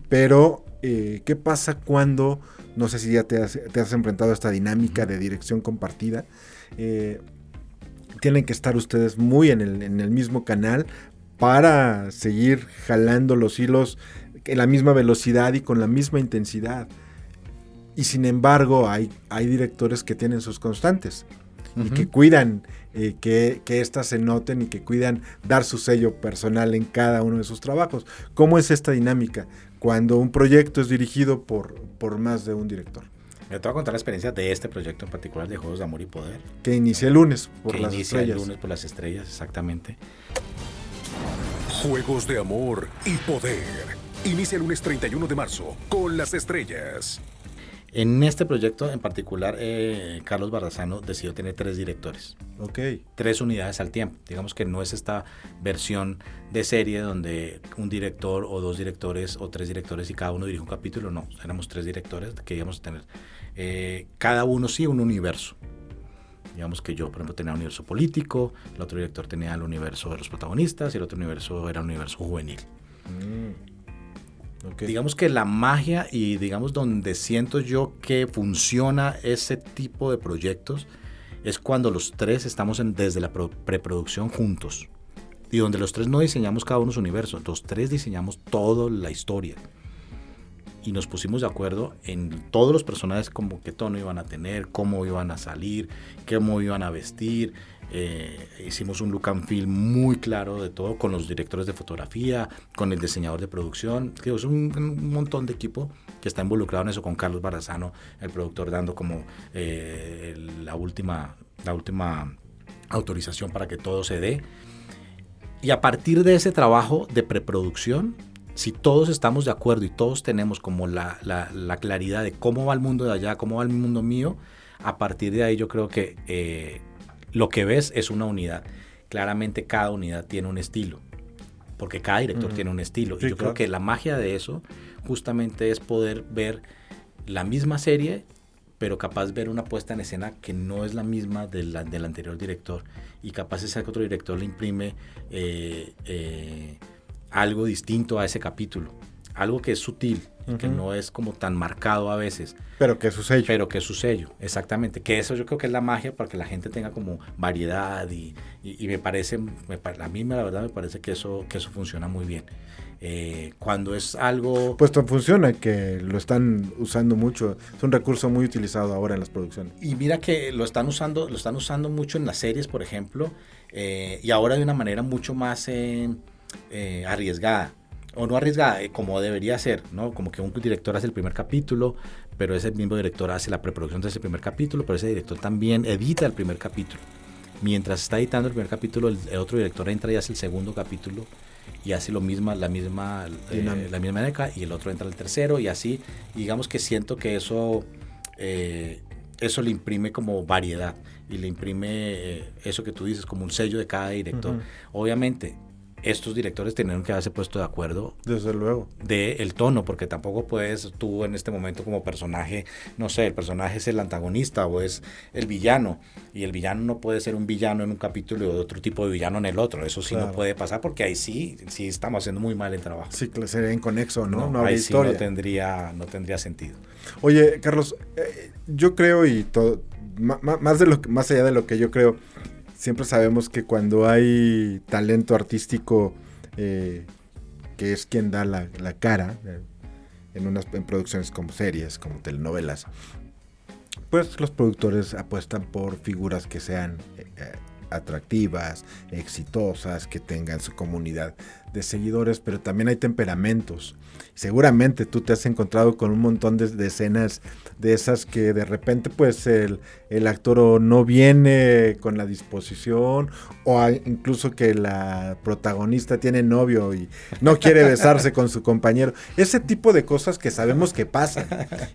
pero ¿qué pasa cuando, no sé si ya te has enfrentado a esta dinámica de dirección compartida? Tienen que estar ustedes muy en el mismo canal para seguir jalando los hilos en la misma velocidad y con la misma intensidad. Y sin embargo hay directores que tienen sus constantes y que cuidan que éstas se noten y que cuidan dar su sello personal en cada uno de sus trabajos. ¿Cómo es esta dinámica cuando un proyecto es dirigido por más de un director? Me te voy a contar la experiencia de este proyecto en particular de Juegos de Amor y Poder. Que inicia el lunes por las estrellas. El lunes por las estrellas, exactamente. Juegos de Amor y Poder. Inicia el lunes 31 de marzo con las estrellas. En este proyecto en particular, Carlos Barrazano decidió tener 3 directores. Ok. 3 unidades al tiempo. Digamos que no es esta versión de serie donde un director o 2 directores o 3 directores y cada uno dirige un capítulo. No, éramos 3 directores que íbamos a tener. Cada uno sí un universo. Digamos que yo, por ejemplo, tenía un universo político, el otro director tenía el universo de los protagonistas y el otro universo era un universo juvenil. Okay. Digamos que la magia y digamos donde siento yo que funciona ese tipo de proyectos es cuando los 3 estamos desde la preproducción juntos y donde los 3 no diseñamos cada uno su universo, los 3 diseñamos toda la historia y nos pusimos de acuerdo en todos los personajes, como qué tono iban a tener, cómo iban a salir, cómo iban a vestir. Hicimos un look and feel muy claro de todo con los directores de fotografía, con el diseñador de producción. Es un montón de equipo que está involucrado en eso, con Carlos Barrazano, el productor, dando como la última autorización para que todo se dé. Y a partir de ese trabajo de preproducción, si todos estamos de acuerdo y todos tenemos como la claridad de cómo va el mundo de allá, cómo va el mundo mío, a partir de ahí yo creo que lo que ves es una unidad. Claramente cada unidad tiene un estilo, porque cada director tiene un estilo. Sí, y yo creo que la magia de eso justamente es poder ver la misma serie, pero capaz ver una puesta en escena que no es la misma del anterior director. Y capaz ese otro director le imprime algo distinto a ese capítulo. Algo que es sutil, que no es como tan marcado a veces. Pero que es su sello. Pero que es su sello, exactamente. Que eso yo creo que es la magia para que la gente tenga como variedad y me parece, a mí la verdad me parece que eso funciona muy bien. Cuando es algo... Pues funciona, que lo están usando mucho. Es un recurso muy utilizado ahora en las producciones. Y mira que lo están usando mucho en las series, por ejemplo, y ahora de una manera mucho más arriesgada. O no arriesgada, como debería ser, ¿no? Como que un director hace el primer capítulo, pero ese mismo director hace la preproducción de ese primer capítulo, pero ese director también edita el primer capítulo. Mientras está editando el primer capítulo, el otro director entra y hace el segundo capítulo y hace la misma dinámica, y el otro entra al tercero y así. Digamos que siento que eso le imprime como variedad y le imprime eso que tú dices, como un sello de cada director. Obviamente, estos directores tenían que haberse puesto de acuerdo. Desde luego. Del tono, porque tampoco puedes tú en este momento como personaje, no sé, el personaje es el antagonista o es el villano, y el villano no puede ser un villano en un capítulo y otro tipo de villano en el otro. Eso sí no puede pasar, porque ahí sí estamos haciendo muy mal el trabajo. Sí, que sería inconexo, ¿no? No ahí sí historia. No tendría sentido. Oye, Carlos, yo creo, y todo, más allá de lo que yo creo, siempre sabemos que cuando hay talento artístico, que es quien da la cara en producciones como series, como telenovelas, pues los productores apuestan por figuras que sean atractivas, exitosas, que tengan su comunidad de seguidores, pero también hay temperamentos. Seguramente tú te has encontrado con un montón de escenas de esas que de repente pues el actor o no viene con la disposición, o incluso que la protagonista tiene novio y no quiere besarse con su compañero. Ese tipo de cosas que sabemos que pasan.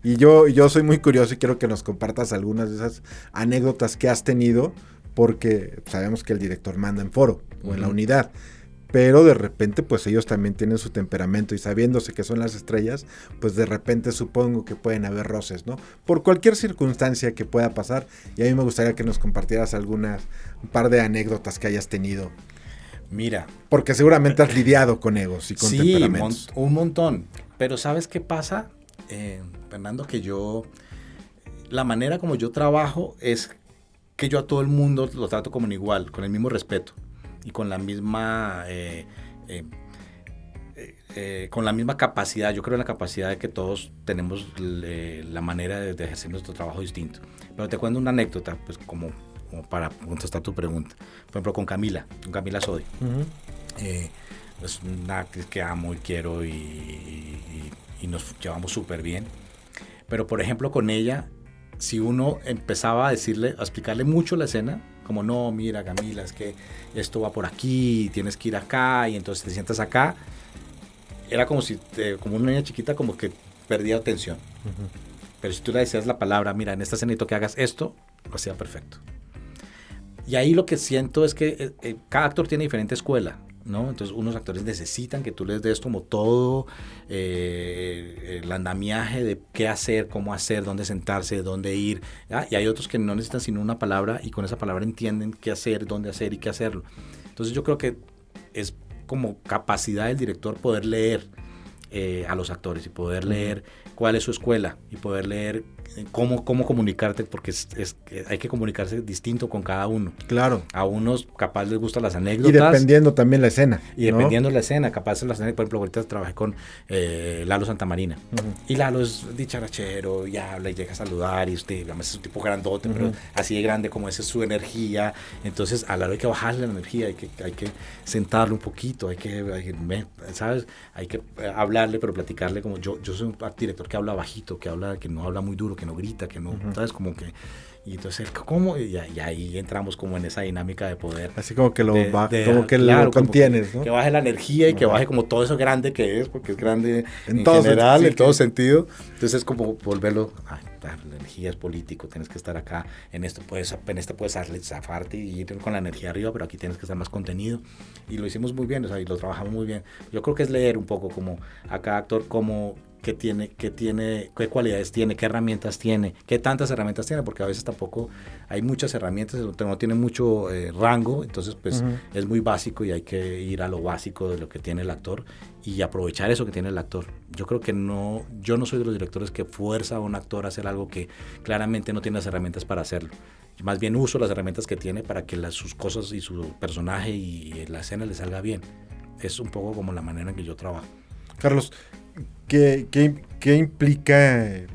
Y yo soy muy curioso y quiero que nos compartas algunas de esas anécdotas que has tenido, porque sabemos que el director manda en foro o en la unidad, pero de repente pues ellos también tienen su temperamento, y sabiéndose que son las estrellas, pues de repente supongo que pueden haber roces, ¿no? Por cualquier circunstancia que pueda pasar, y a mí me gustaría que nos compartieras un par de anécdotas que hayas tenido. Mira. Porque seguramente has lidiado con egos y con temperamentos. Sí, un montón. Pero ¿sabes qué pasa, Fernando? Que la manera como yo trabajo es que yo a todo el mundo lo trato como un igual, con el mismo respeto y con la misma capacidad. Yo creo en la capacidad de que todos tenemos la manera de ejercer nuestro trabajo distinto. Pero te cuento una anécdota, pues como para contestar tu pregunta. Por ejemplo, con Camila Sodi. Es una actriz que amo y quiero, y nos llevamos súper bien. Pero por ejemplo con ella, si uno empezaba a explicarle mucho la escena, como no, mira Camila, es que esto va por aquí, tienes que ir acá, y entonces te sientas acá, era como una niña chiquita, como que perdía atención. Pero si tú le decías la palabra, mira, en esta escena necesito que hagas esto, lo hacía perfecto. Y ahí lo que siento es que cada actor tiene diferente escuela, ¿no? Entonces unos actores necesitan que tú les des como todo el andamiaje de qué hacer, cómo hacer, dónde sentarse, dónde ir, ¿ya? Y hay otros que no necesitan sino una palabra, y con esa palabra entienden qué hacer, dónde hacer y qué hacerlo. Entonces yo creo que es como capacidad del director poder leer a los actores, y poder leer cuál es su escuela, y poder leer cómo comunicarte, porque hay que comunicarse distinto con cada uno. Claro. A unos capaz les gustan las anécdotas. Y dependiendo también la escena. Y dependiendo la escena, capaz las anécdotas. Por ejemplo, ahorita trabajé con Lalo Santamarina. Y Lalo es dicharachero y habla y llega a saludar, y usted, además es un tipo grandote, pero así de grande como esa es su energía. Entonces a Lalo hay que bajarle la energía, hay que sentarlo un poquito, hay que ¿sabes? Hay que hablarle, pero platicarle como yo soy un director que habla bajito, que no habla muy duro, que no grita, que no, ¿sabes? Como que, y entonces él, ¿cómo? Y ahí entramos como en esa dinámica de poder. Así como que lo contienes, ¿no? Que baje la energía y que baje como todo eso grande que es, porque es grande en general, en todo sentido. Entonces es como volverlo, la energía es político, tienes que estar acá, en esto puedes zafarte y ir con la energía arriba, pero aquí tienes que estar más contenido. Y lo hicimos muy bien, o sea, y lo trabajamos muy bien. Yo creo que es leer un poco como a cada actor, como qué cualidades tiene, qué herramientas tiene, qué tantas herramientas tiene, porque a veces tampoco hay muchas herramientas, no tiene mucho rango, entonces pues es muy básico, y hay que ir a lo básico de lo que tiene el actor y aprovechar eso que tiene el actor. Yo creo que yo no soy de los directores que fuerza a un actor a hacer algo que claramente no tiene las herramientas para hacerlo. Más bien uso las herramientas que tiene para que sus cosas y su personaje y la escena le salga bien. Es un poco como la manera en que yo trabajo. Carlos, ¿qué implica,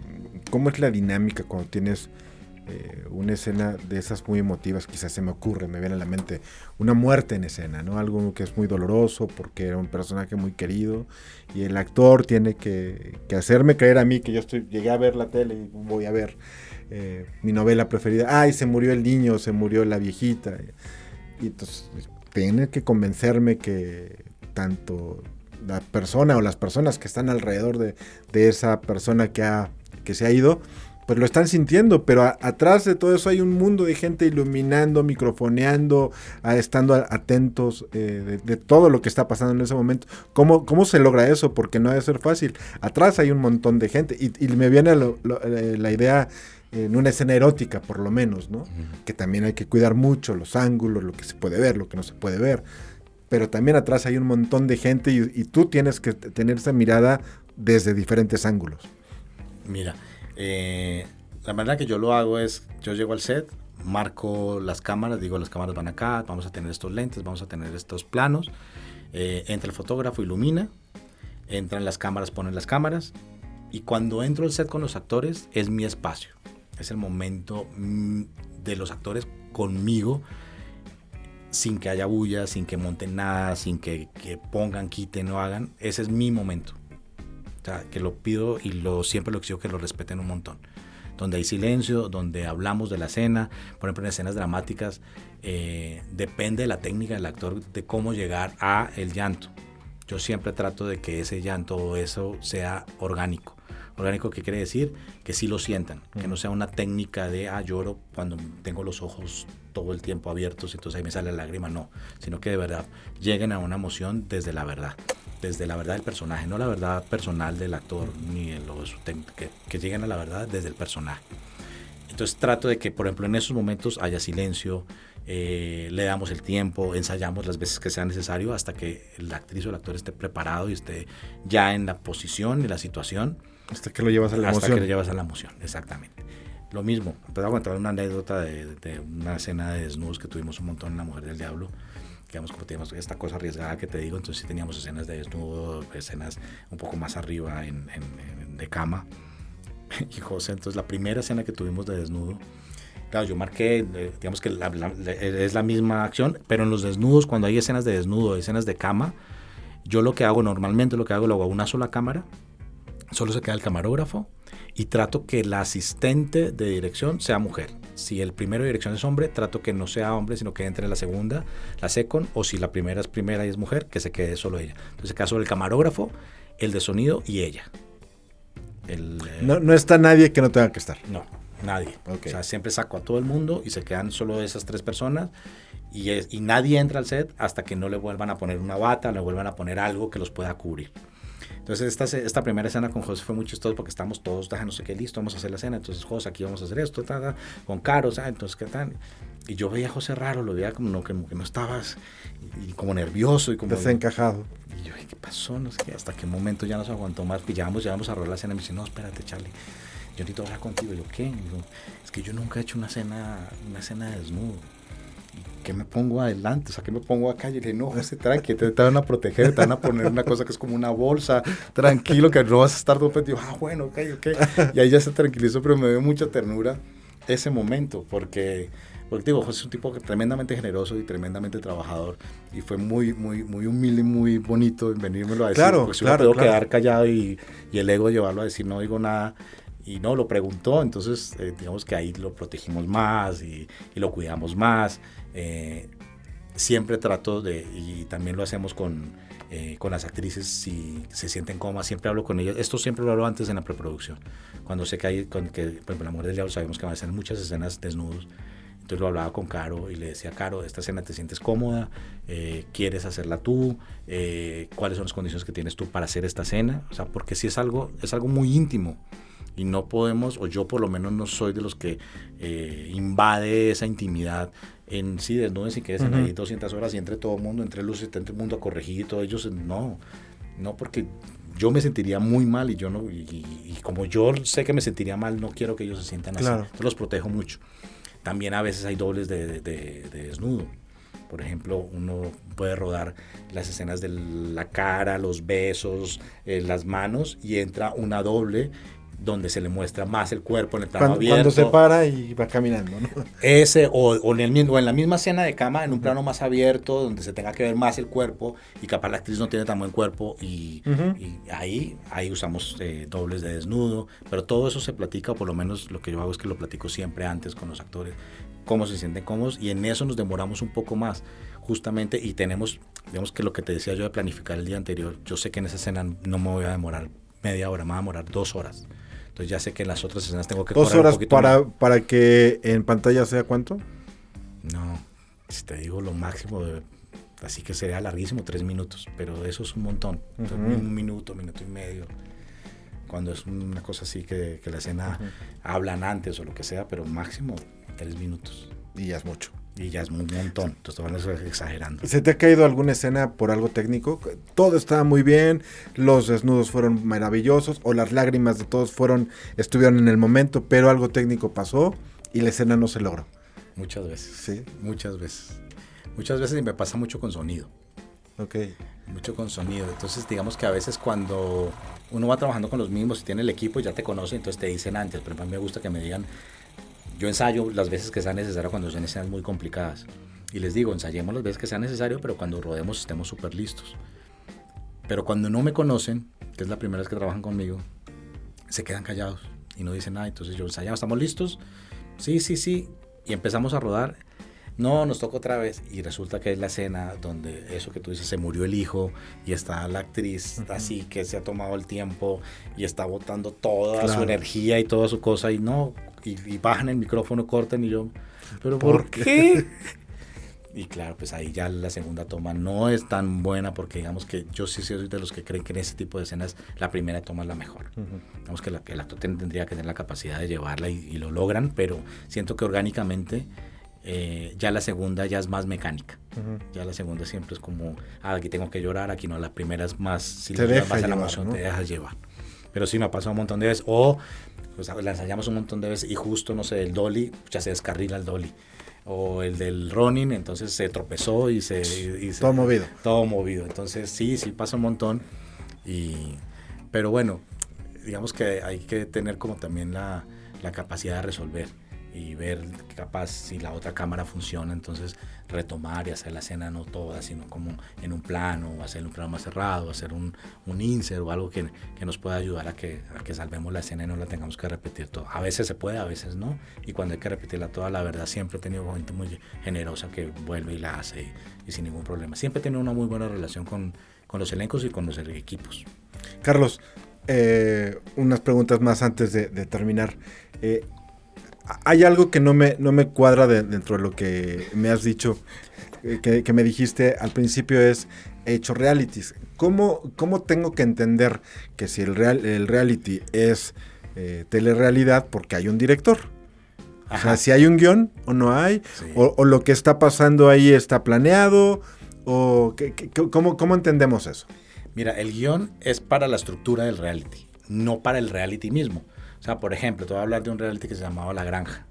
cómo es la dinámica cuando tienes una escena de esas muy emotivas, quizás se me ocurre, me viene a la mente una muerte en escena, ¿no? Algo que es muy doloroso porque era un personaje muy querido y el actor tiene que hacerme creer a mí que yo llegué a ver la tele y voy a ver mi novela preferida. Ay, se murió el niño, se murió la viejita. Y entonces tiene que convencerme que tanto la persona o las personas que están alrededor de esa persona que se ha ido, pues lo están sintiendo, pero atrás de todo eso hay un mundo de gente iluminando, microfoneando, estando atentos de todo lo que está pasando en ese momento. ¿Cómo se logra eso? Porque no debe ser fácil. Atrás hay un montón de gente y me viene la idea en una escena erótica, por lo menos, ¿no? Que también hay que cuidar mucho los ángulos, lo que se puede ver, lo que no se puede ver. Pero también atrás hay un montón de gente y tú tienes que tener esa mirada desde diferentes ángulos. Mira, la manera que yo lo hago es, yo llego al set, marco las cámaras, digo las cámaras van acá, vamos a tener estos lentes, vamos a tener estos planos, entra el fotógrafo, ilumina, entran las cámaras, ponen las cámaras, y cuando entro al set con los actores es mi espacio, es el momento de los actores conmigo, sin que haya bulla, sin que monten nada, sin que pongan, quiten o hagan, ese es mi momento. O sea, que lo pido y siempre lo exijo que lo respeten un montón. Donde hay silencio, donde hablamos de la escena, por ejemplo en escenas dramáticas, depende de la técnica del actor de cómo llegar a el llanto. Yo siempre trato de que ese llanto o eso sea orgánico. Orgánico, ¿qué quiere decir? Que sí lo sientan, que no sea una técnica de, lloro cuando tengo los ojos todo el tiempo abiertos, entonces ahí me sale la lágrima, no, sino que de verdad lleguen a una emoción desde la verdad del personaje, no la verdad personal del actor, ni que lleguen a la verdad desde el personaje. Entonces trato de que, por ejemplo, en esos momentos haya silencio, le damos el tiempo, ensayamos las veces que sea necesario hasta que la actriz o el actor esté preparado y esté ya en la posición y la situación. Hasta que lo llevas a la emoción. Hasta que lo llevas a la emoción, exactamente. Lo mismo, te voy a contar una anécdota de una escena de desnudos que tuvimos un montón en La Mujer del Diablo. Digamos, como teníamos esta cosa arriesgada que te digo, entonces sí teníamos escenas de desnudo, escenas un poco más arriba de cama. Y José, entonces la primera escena que tuvimos de desnudo, claro, yo marqué, digamos que es la misma acción, pero en los desnudos, cuando hay escenas de desnudo, escenas de cama, yo lo que hago normalmente, lo hago a una sola cámara, solo se queda el camarógrafo y trato que la asistente de dirección sea mujer. Si el primero de dirección es hombre, trato que no sea hombre, sino que entre la segunda, la second, o si la primera es primera y es mujer, que se quede solo ella. Entonces, se queda solo el camarógrafo, el de sonido y ella. No está nadie que no tenga que estar. No, nadie. Okay. O sea, siempre saco a todo el mundo y se quedan solo esas tres personas y nadie entra al set hasta que no le vuelvan a poner una bata, le vuelvan a poner algo que los pueda cubrir. Entonces esta primera escena con José fue muy chistoso porque estamos todos, no sé qué, listo, vamos a hacer la escena. Entonces, José, aquí vamos a hacer esto, con Caro, entonces, ¿qué tal? Y yo veía a José raro, lo veía como que no estabas, y como nervioso. Y como desencajado. Y yo, ¿qué pasó? No sé qué, hasta qué momento ya nos aguantó más, pues ya vamos a rodar la escena. Y me dice, no, espérate, Charlie, yo necesito hablar contigo. Y yo, ¿qué? Y yo, es que yo nunca he hecho una escena de desnudo. ¿Qué me pongo adelante? O sea, ¿qué me pongo acá? Y le dije, no, José, tranqui, te van a proteger, te van a poner una cosa que es como una bolsa, tranquilo, que no vas a estar todo perdido. Bueno, ok. Y ahí ya se tranquilizó, pero me dio mucha ternura ese momento, porque digo, José es un tipo tremendamente generoso y tremendamente trabajador, y fue muy, muy, muy humilde y muy bonito en venírmelo a decir, porque si no puedo quedar callado y el ego llevarlo a decir, no digo nada. Y no, lo preguntó, entonces digamos que ahí lo protegimos más y lo cuidamos más. Siempre trato y también lo hacemos con las actrices, si se sienten cómodas, siempre hablo con ellas. Esto siempre lo hablo antes en la preproducción. Cuando sé que por ejemplo, La Mujer del Diablo sabemos que van a ser muchas escenas desnudos. Entonces lo hablaba con Caro y le decía, Caro, esta escena te sientes cómoda, quieres hacerla tú, cuáles son las condiciones que tienes tú para hacer esta escena. O sea, porque si es algo muy íntimo. Y no podemos, o yo por lo menos no soy de los que invade esa intimidad en sí, desnudos y que queden ahí 200 horas y entre todo el mundo, entre luces, entre el mundo a corregir y todo ellos, no, porque yo me sentiría muy mal y yo no, y como yo sé que me sentiría mal, no quiero que ellos se sientan así, entonces los protejo mucho. También a veces hay dobles de desnudo. Por ejemplo, uno puede rodar las escenas de la cara, los besos, las manos, y entra una doble donde se le muestra más el cuerpo en el plano abierto. Cuando se para y va caminando, ¿no? Ese, o en la misma escena de cama, en un plano más abierto, donde se tenga que ver más el cuerpo, y capaz la actriz no tiene tan buen cuerpo, y ahí usamos dobles de desnudo, pero todo eso se platica, o por lo menos lo que yo hago es que lo platico siempre antes con los actores, cómo se sienten cómodos, y en eso nos demoramos un poco más, justamente, y tenemos, digamos que lo que te decía yo de planificar el día anterior, yo sé que en esa escena no me voy a demorar media hora, me va a demorar 2 horas. Entonces ya sé que en las otras escenas tengo que correr un poquito 2 horas más. para que en pantalla sea ¿cuánto? No, si te digo lo máximo, así que sería larguísimo, 3 minutos, pero eso es un montón. Entonces, 1 minuto, minuto y medio. Cuando es una cosa así que la escena hablan antes o lo que sea, pero máximo 3 minutos. Y ya es mucho. Y ya es un montón, entonces te van a estar exagerando. ¿Se te ha caído alguna escena por algo técnico? Todo estaba muy bien, los desnudos fueron maravillosos, o las lágrimas de todos estuvieron en el momento, pero algo técnico pasó y la escena no se logró. Muchas veces. Sí. Muchas veces. Muchas veces, y me pasa mucho con sonido. Ok. Mucho con sonido. Entonces, digamos que a veces cuando uno va trabajando con los mismos y tiene el equipo y ya te conoce, entonces te dicen antes, pero a mí me gusta que me digan. Yo ensayo las veces que sea necesario cuando son escenas muy complicadas. Y les digo, ensayemos las veces que sea necesario, pero cuando rodemos estemos súper listos. Pero cuando no me conocen, que es la primera vez que trabajan conmigo, se quedan callados y no dicen nada. Entonces yo ensayamos, ¿estamos listos? Sí, sí, sí. Y empezamos a rodar. No, nos toca otra vez. Y resulta que es la escena donde eso que tú dices, se murió el hijo y está la actriz así que se ha tomado el tiempo y está botando toda su energía y toda su cosa y no... Y bajan el micrófono, cortan y yo, ¿pero por qué? Y claro, pues ahí ya la segunda toma no es tan buena porque digamos que yo sí soy de los que creen que en ese tipo de escenas la primera toma es la mejor. Digamos que el actor tendría que tener la capacidad de llevarla y lo logran, pero siento que orgánicamente ya la segunda ya es más mecánica. Ya la segunda siempre es como, aquí tengo que llorar, aquí no, la primera es más, si te deja más la emoción, ¿no? Te dejas llevar. Pero sí me ha pasado un montón de veces, o pues la ensayamos un montón de veces y justo, no sé, el dolly, ya se descarrila el dolly. O el del running, entonces se tropezó y se... todo movido. Todo movido. Entonces sí pasa un montón. Pero bueno, digamos que hay que tener como también la capacidad de resolver y ver capaz si la otra cámara funciona, entonces retomar y hacer la escena no toda, sino como en un plano, hacer un plano más cerrado, hacer un insert o algo que nos pueda ayudar a que salvemos la escena y no la tengamos que repetir toda. A veces se puede, a veces no, y cuando hay que repetirla toda, la verdad siempre he tenido gente muy generosa que vuelve y la hace y sin ningún problema. Siempre he tenido una muy buena relación con los elencos y con los equipos. Carlos, unas preguntas más antes de terminar. Hay algo que no me cuadra dentro de lo que me has dicho, que me dijiste al principio, es he hecho realities. ¿Cómo tengo que entender que si el reality es telerrealidad porque hay un director? Ajá. O sea, si hay un guión o no hay, sí. o lo que está pasando ahí está planeado, o ¿cómo entendemos eso? Mira, el guión es para la estructura del reality, no para el reality mismo. O sea, por ejemplo, te voy a hablar de un reality que se llamaba La Granja.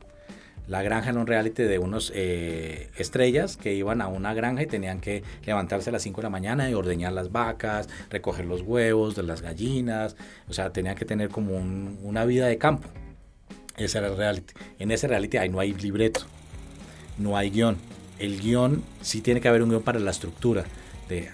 La Granja era un reality de unos estrellas que iban a una granja y tenían que levantarse a las 5 de la mañana y ordeñar las vacas, recoger los huevos de las gallinas. O sea, tenían que tener como una vida de campo. Ese era el reality. En ese reality no hay libreto, no hay guión. El guión, sí tiene que haber un guión para la estructura. De,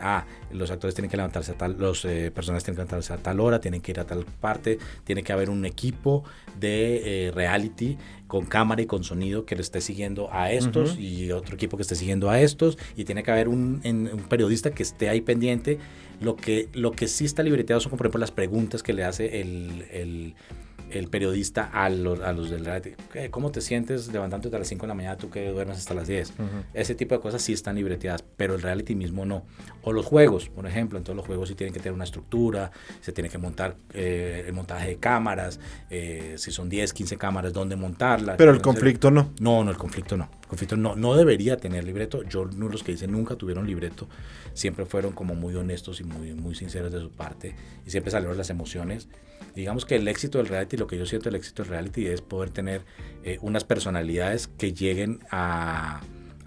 los actores tienen que levantarse los personajes tienen que levantarse a tal hora, tienen que ir a tal parte, tiene que haber un equipo de reality con cámara y con sonido que le esté siguiendo a estos y otro equipo que esté siguiendo a estos, y tiene que haber un periodista que esté ahí pendiente. Lo que sí está libreteado son, por ejemplo, las preguntas que le hace el periodista a los del reality. ¿Cómo te sientes levantándote a las 5 de la mañana, tú que duermes hasta las 10? Ese tipo de cosas sí están libreteadas, pero el reality mismo no. O los juegos, por ejemplo. En todos los juegos sí tienen que tener una estructura, se tiene que montar el montaje de cámaras, si son 10, 15 cámaras, dónde montarlas. Pero el conflicto no. No, el conflicto no. El conflicto no debería tener libreto. Los que dicen nunca tuvieron libreto, siempre fueron como muy honestos y muy, muy sinceros de su parte, y siempre salieron las emociones. Digamos que el éxito del reality, lo que yo siento del éxito del reality es poder tener unas personalidades que lleguen a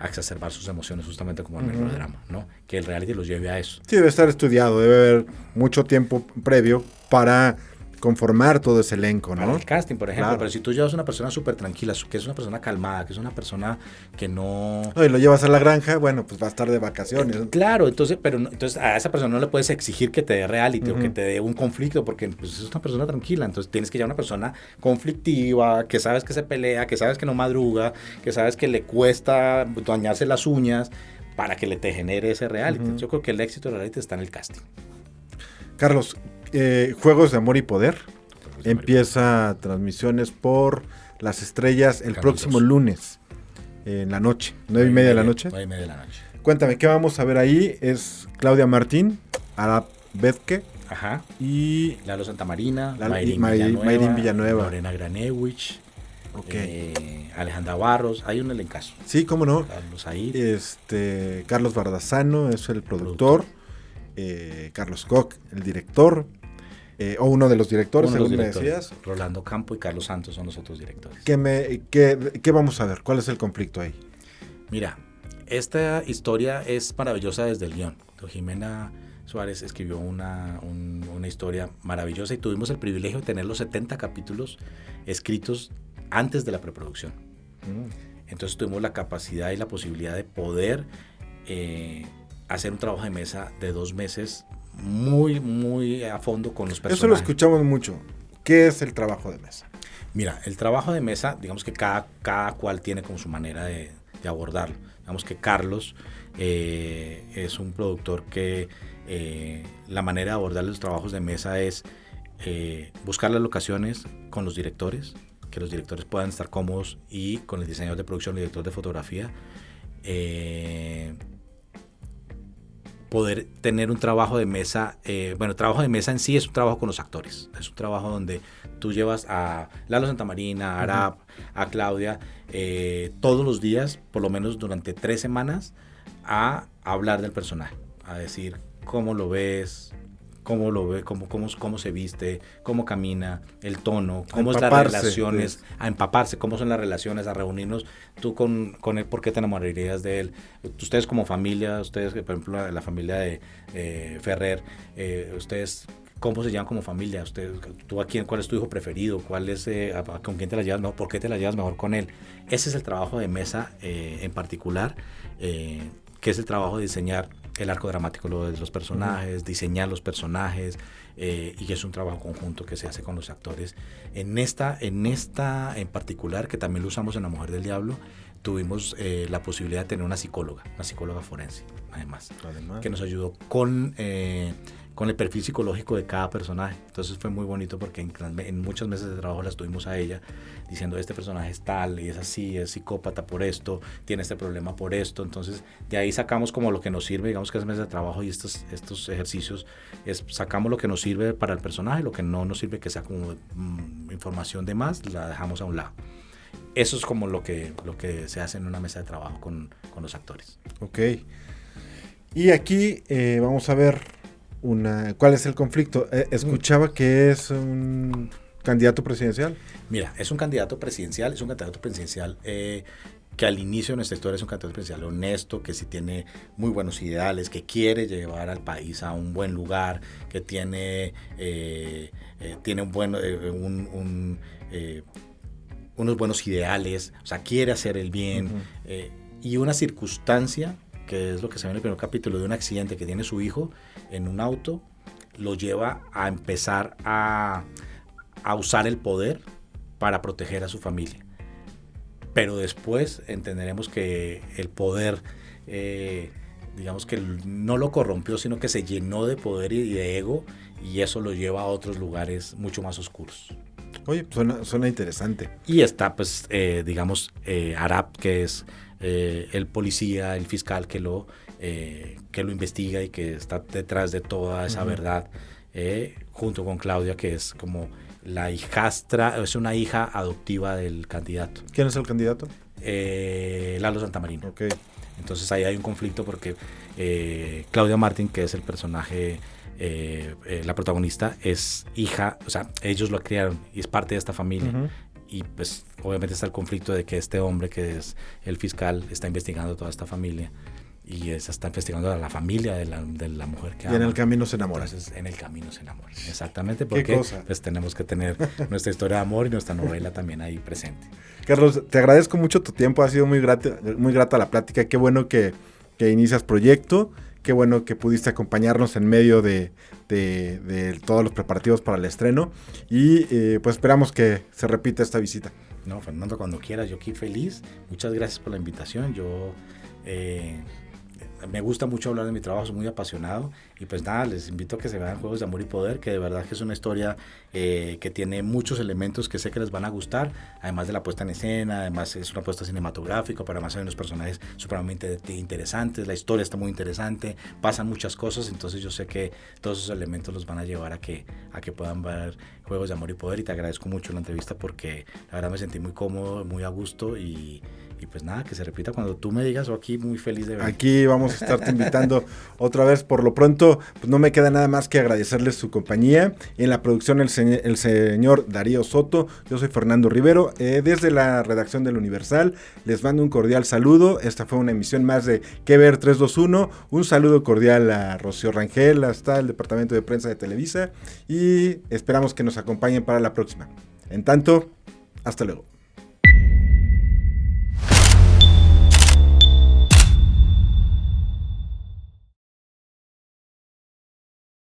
exacerbar sus emociones, justamente como el melodrama, ¿no? Que el reality los lleve a eso. Sí, debe estar estudiado, debe haber mucho tiempo previo para conformar todo ese elenco, para ¿no? el casting, por ejemplo. Claro. Pero si tú llevas una persona súper tranquila, que es una persona calmada, que es una persona que no... No, y lo llevas a la granja, bueno, pues va a estar de vacaciones. Claro, entonces, entonces a esa persona no le puedes exigir que te dé reality o que te dé un conflicto, porque pues, es una persona tranquila. Entonces tienes que llevar una persona conflictiva, que sabes que se pelea, que sabes que no madruga, que sabes que le cuesta dañarse las uñas, para que te genere ese reality. Yo creo que el éxito del reality está en el casting. Carlos, Juegos de Amor y Poder empieza transmisiones por Las Estrellas el Canal próximo 2. lunes en la noche, 9:30 de la noche. 9:30 de la noche. Cuéntame, ¿qué vamos a ver ahí? Es Claudia Martín, Arap Bezke Ajá. y Lalo Santamarina, Mayrín Villanueva. Lorena Granewich, Ok. Alejandra Barros, hay un elencazo. Sí, cómo no. Carlos Aid, Carlos Bardazano es el productor. Carlos Koch, el director. O uno de los directores, uno de los según me directores. decías. Rolando Campo y Carlos Santos son los otros directores. ¿Qué vamos a ver? ¿Cuál es el conflicto ahí? Mira, esta historia es maravillosa desde el guión. Jimena Suárez escribió una historia maravillosa y tuvimos el privilegio de tener los 70 capítulos escritos antes de la preproducción. Entonces tuvimos la capacidad y la posibilidad de poder hacer un trabajo de mesa de 2 meses muy, muy a fondo con los personajes. Eso lo escuchamos mucho. ¿Qué es el trabajo de mesa? Mira, el trabajo de mesa, digamos que cada cual tiene como su manera de abordarlo. Digamos que Carlos es un productor que la manera de abordar los trabajos de mesa es buscar las locaciones con los directores, que los directores puedan estar cómodos, y con el diseñador de producción, el director de fotografía, poder tener un trabajo de mesa. Trabajo de mesa en sí es un trabajo con los actores. Es un trabajo donde tú llevas a Lalo Santamarina, a Arap, a Claudia, todos los días, por lo menos durante 3 semanas, a hablar del personaje, a decir cómo lo ves, cómo se viste, cómo camina, el tono, cómo es las relaciones, a empaparse, cómo son las relaciones, a reunirnos tú con él, por qué te enamorarías de él. Ustedes como familia, ustedes, por ejemplo, la familia de Ferrer, ustedes, ¿cómo se llevan como familia? ¿Tú cuál es tu hijo preferido? ¿Cuál es, con quién te la llevas mejor? ¿Por qué te la llevas mejor con él? Ese es el trabajo de mesa en particular, que es el trabajo de diseñar el arco dramático de los personajes, diseñar los personajes, y que es un trabajo conjunto que se hace con los actores. En esta en particular, que también lo usamos en La Mujer del Diablo, tuvimos la posibilidad de tener una psicóloga forense, además, que nos ayudó con el perfil psicológico de cada personaje. Entonces fue muy bonito porque en muchos meses de trabajo la estuvimos a ella diciendo: este personaje es tal y es así, es psicópata por esto, tiene este problema por esto. Entonces de ahí sacamos como lo que nos sirve, digamos que es meses de trabajo, y estos ejercicios sacamos lo que nos sirve para el personaje, lo que no nos sirve, que sea como información de más, la dejamos a un lado. Eso es como lo que se hace en una mesa de trabajo con los actores. Ok. Y aquí vamos a ver ¿cuál es el conflicto? Escuchaba que es un candidato presidencial. Mira, es un candidato presidencial, que al inicio de nuestra historia es un candidato presidencial honesto, que sí tiene muy buenos ideales, que quiere llevar al país a un buen lugar, que tiene unos buenos ideales, o sea, quiere hacer el bien, y una circunstancia, que es lo que se ve en el primer capítulo, de un accidente que tiene su hijo en un auto, lo lleva a empezar a usar el poder para proteger a su familia. Pero después entenderemos que el poder, digamos que no lo corrompió, sino que se llenó de poder y de ego, y eso lo lleva a otros lugares mucho más oscuros. Oye, suena interesante. Y está, pues, Arap, que es el policía, el fiscal que lo investiga y que está detrás de toda esa verdad, junto con Claudia, que es como la hijastra, es una hija adoptiva del candidato. ¿Quién es el candidato? Lalo Santamarina. Okay. Entonces ahí hay un conflicto porque Claudia Martín, que es el personaje, la protagonista, es hija, o sea, ellos lo criaron y es parte de esta familia. Y pues obviamente está el conflicto de que este hombre, que es el fiscal, está investigando toda esta familia, y se está investigando a la familia de la mujer que ama. Y en el camino se enamora. Entonces, en el camino se enamora. Exactamente, ¿Qué porque cosa? pues tenemos que tener nuestra historia de amor y nuestra novela también ahí presente. Carlos, te agradezco mucho tu tiempo, ha sido muy grata la plática. Qué bueno que inicias proyecto, qué bueno que pudiste acompañarnos en medio de todos los preparativos para el estreno y pues esperamos que se repita esta visita. No, Fernando, cuando quieras, yo aquí feliz. Muchas gracias por la invitación. Yo me gusta mucho hablar de mi trabajo, soy muy apasionado y pues nada, les invito a que se vean Juegos de Amor y Poder, que de verdad que es una historia que tiene muchos elementos que sé que les van a gustar, además de la puesta en escena, además es una puesta cinematográfica, pero además hay unos personajes supremamente interesantes, la historia está muy interesante, pasan muchas cosas, entonces yo sé que todos esos elementos los van a llevar a que puedan ver Juegos de Amor y Poder, y te agradezco mucho la entrevista porque la verdad me sentí muy cómodo, muy a gusto y pues nada, que se repita cuando tú me digas, o aquí muy feliz de ver. Aquí vamos a estarte invitando otra vez. Por lo pronto, pues no me queda nada más que agradecerles su compañía. En la producción el señor Darío Soto, yo soy Fernando Rivero, desde la redacción del Universal, les mando un cordial saludo. Esta fue una emisión más de Que Ver 321, un saludo cordial a Rocío Rangel, hasta el departamento de prensa de Televisa, y esperamos que nos acompañen para la próxima. En tanto, hasta luego.